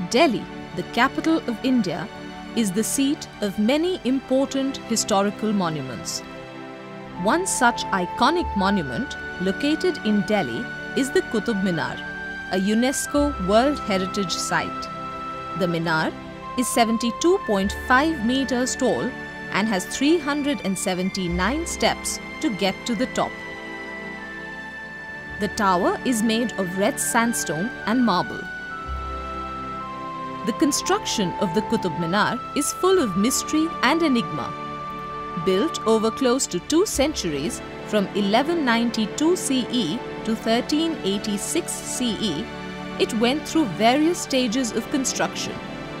Delhi, the capital of India, is the seat of many important historical monuments. One such iconic monument located in Delhi is the Qutb Minar, a UNESCO World Heritage Site. The Minar is 72.5 meters tall and has 379 steps to get to the top. The tower is made of red sandstone and marble. The construction of the Qutb Minar is full of mystery and enigma. Built over close to 2 centuries from 1192 CE to 1386 CE, it went through various stages of construction.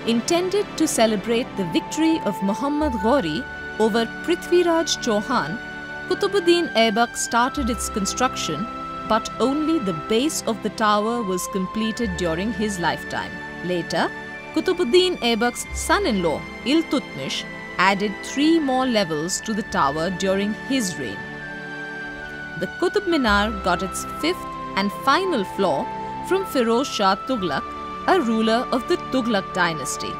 Intended to celebrate the victory of Muhammad Ghori over Prithviraj Chauhan, Qutbuddin Aibak started its construction, but only the base of the tower was completed during his lifetime. Later, Qutbuddin Aibak's son-in-law, Iltutmish, added 3 more levels to the tower during his reign. The Qutb Minar got its 5th and final floor from Firoz Shah Tughlaq, a ruler of the Tughlaq dynasty.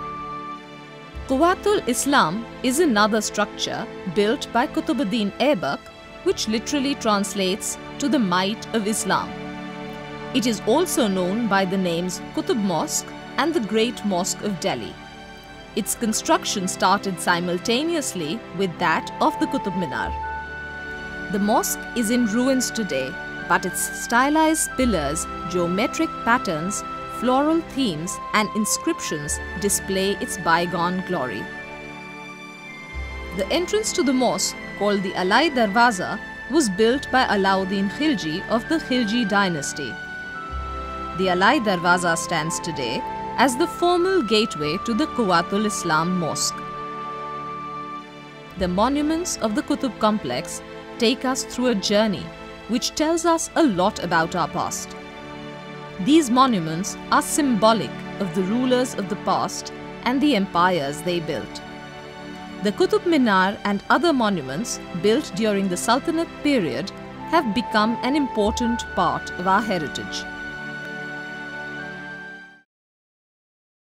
Quwwatul Islam is another structure built by Qutbuddin Aibak, which literally translates to the might of Islam. It is also known by the names Qutb Mosque and the Great Mosque of Delhi. Its construction started simultaneously with that of the Qutb Minar. The mosque is in ruins today, but its stylized pillars, geometric patterns, floral themes and inscriptions display its bygone glory. The entrance to the mosque, called the Alai Darwaza, was built by Alauddin Khilji of the Khilji dynasty. The Alai Darwaza stands today as the formal gateway to the Quwwatul Islam Mosque. The monuments of the Qutb Complex take us through a journey which tells us a lot about our past. These monuments are symbolic of the rulers of the past and the empires they built. The Qutb Minar and other monuments built during the Sultanate period have become an important part of our heritage.